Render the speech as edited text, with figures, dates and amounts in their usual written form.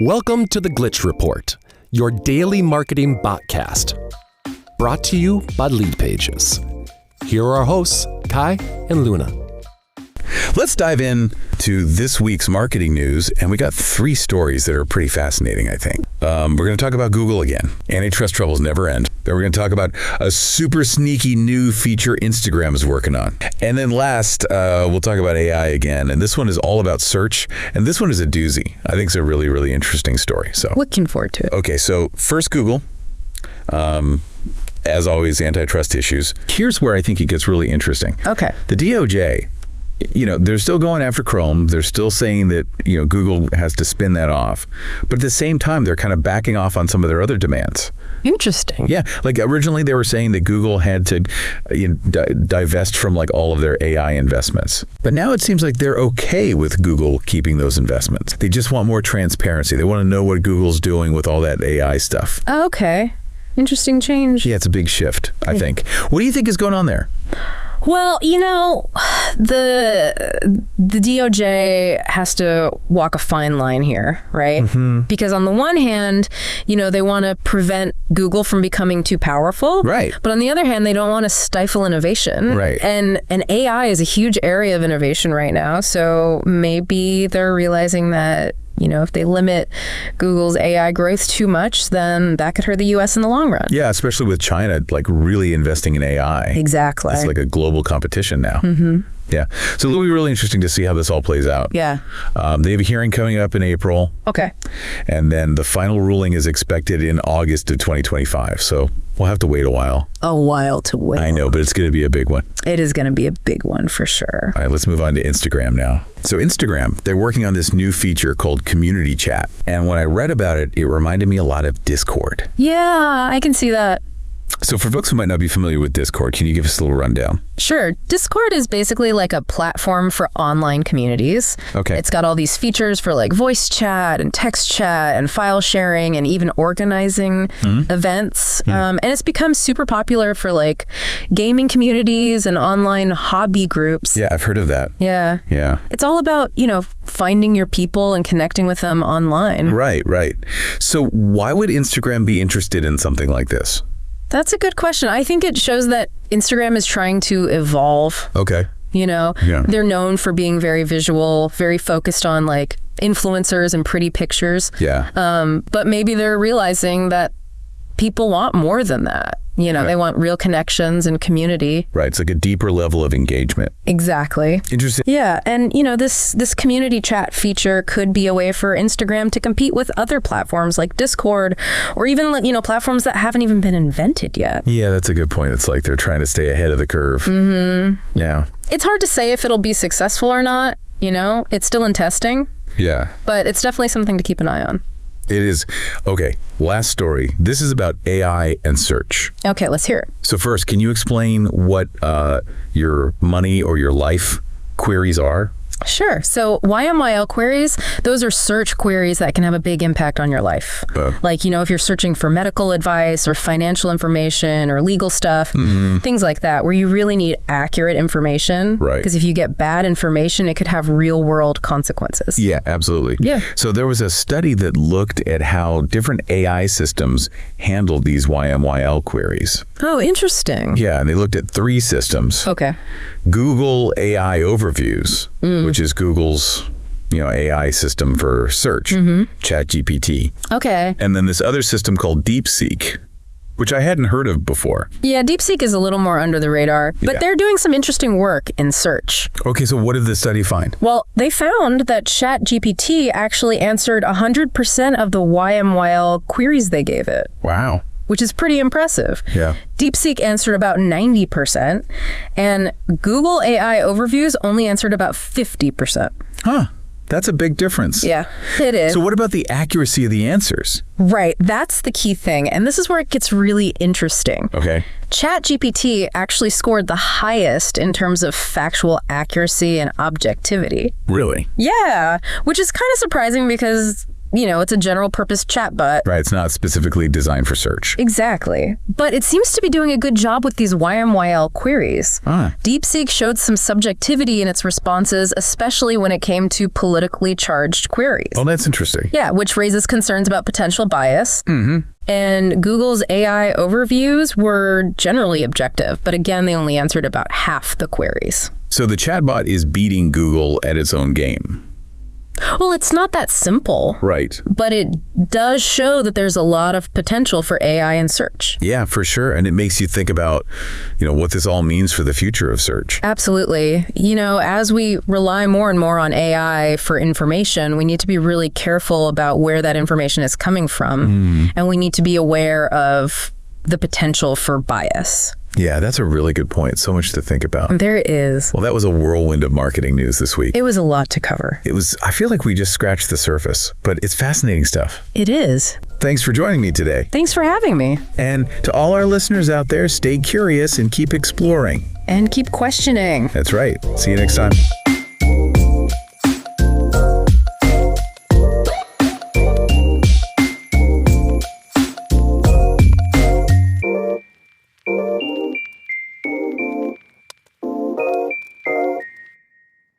Welcome to the Glitch Report, your daily marketing botcast. Brought to you by Leadpages. Here are our hosts, Kai and Luna. Let's dive in to this week's marketing news, and we got 3 stories that are pretty fascinating, I think. We're going to talk about Google again. Antitrust troubles never end. Then we're going to talk about a super sneaky new feature Instagram is working on. And then last, we'll talk about AI again, and this one is all about search, and this one is a doozy. I think it's a really, really interesting story. So looking forward to it. Okay, so first Google. As always, antitrust issues. Here's where I think it gets really interesting. Okay. The DOJ, they're still going after Chrome. They're still saying that, Google has to spin that off. But at the same time, they're kind of backing off on some of their other demands. Interesting. Yeah. Like originally they were saying that Google had to divest from like all of their AI investments. But now it seems like they're okay with Google keeping those investments. They just want more transparency. They want to know what Google's doing with all that AI stuff. Oh, okay. Interesting change. Yeah, it's a big shift, I think. What do you think is going on there? Well, the DOJ has to walk a fine line here, right? Mm-hmm. Because on the one hand, they want to prevent Google from becoming too powerful. Right. But on the other hand, they don't want to stifle innovation. Right. And AI is a huge area of innovation right now. So maybe they're realizing that if they limit Google's AI growth too much, then that could hurt the U.S. in the long run. Yeah, especially with China, like really investing in AI. Exactly. It's like a global competition now. Mm-hmm. Yeah. So it'll be really interesting to see how this all plays out. Yeah. They have a hearing coming up in April. Okay. And then the final ruling is expected in August of 2025. So we'll have to wait a while. A while to wait. I know, but it's going to be a big one. It is going to be a big one for sure. All right, let's move on to Instagram now. So Instagram, they're working on this new feature called Community Chat. And when I read about it, it reminded me a lot of Discord. Yeah, I can see that. So for folks who might not be familiar with Discord, can you give us a little rundown? Sure. Discord is basically like a platform for online communities. Okay. It's got all these features for like voice chat and text chat and file sharing and even organizing events. And it's become super popular for like gaming communities and online hobby groups. Yeah, I've heard of that. Yeah. Yeah. It's all about, finding your people and connecting with them online. Right. So why would Instagram be interested in something like this? That's a good question. I think it shows that Instagram is trying to evolve. Okay. They're known for being very visual, very focused on like influencers and pretty pictures. Yeah. But maybe they're realizing that people want more than that. Right. They want real connections and community. Right. It's like a deeper level of engagement. Exactly. Interesting. Yeah. And, this community chat feature could be a way for Instagram to compete with other platforms like Discord or even, platforms that haven't even been invented yet. Yeah, that's a good point. It's like they're trying to stay ahead of the curve. Mm-hmm. Yeah. It's hard to say if it'll be successful or not. It's still in testing. Yeah. But it's definitely something to keep an eye on. It is. Okay, last story. This is about AI and search. Okay, let's hear it. So first, can you explain what your money or your life queries are? Sure. So YMYL queries, those are search queries that can have a big impact on your life. Like, if you're searching for medical advice or financial information or legal stuff, things like that, where you really need accurate information. Right. Because if you get bad information, it could have real world consequences. Yeah, absolutely. Yeah. So there was a study that looked at how different AI systems handled these YMYL queries. Oh, interesting. Yeah, and they looked at 3 systems. Okay. Google AI Overviews, which is Google's AI system for search, ChatGPT. Okay. And then this other system called DeepSeek, which I hadn't heard of before. Yeah, DeepSeek is a little more under the radar, but they're doing some interesting work in search. Okay, so what did the study find? Well, they found that ChatGPT actually answered 100% of the YMYL queries they gave it. Wow. Which is pretty impressive. Yeah. DeepSeek answered about 90%, and Google AI Overviews only answered about 50%. Huh. That's a big difference. Yeah, it is. So what about the accuracy of the answers? Right. That's the key thing. And this is where it gets really interesting. Okay. ChatGPT actually scored the highest in terms of factual accuracy and objectivity. Really? Yeah, which is kind of surprising because it's a general purpose chatbot. Right. It's not specifically designed for search. Exactly. But it seems to be doing a good job with these YMYL queries. DeepSeek showed some subjectivity in its responses, especially when it came to politically charged queries. Oh, that's interesting. Yeah, which raises concerns about potential bias. And Google's AI overviews were generally objective, but again, they only answered about half the queries. So the chatbot is beating Google at its own game. Well, it's not that simple. Right. But it does show that there's a lot of potential for AI in search. Yeah, for sure. And it makes you think about, what this all means for the future of search. Absolutely. As we rely more and more on AI for information, we need to be really careful about where that information is coming from. And we need to be aware of the potential for bias. Yeah, that's a really good point. So much to think about. There is. Well, that was a whirlwind of marketing news this week. It was a lot to cover. I feel like we just scratched the surface, but it's fascinating stuff. It is. Thanks for joining me today. Thanks for having me. And to all our listeners out there, stay curious and keep exploring. And keep questioning. That's right. See you next time.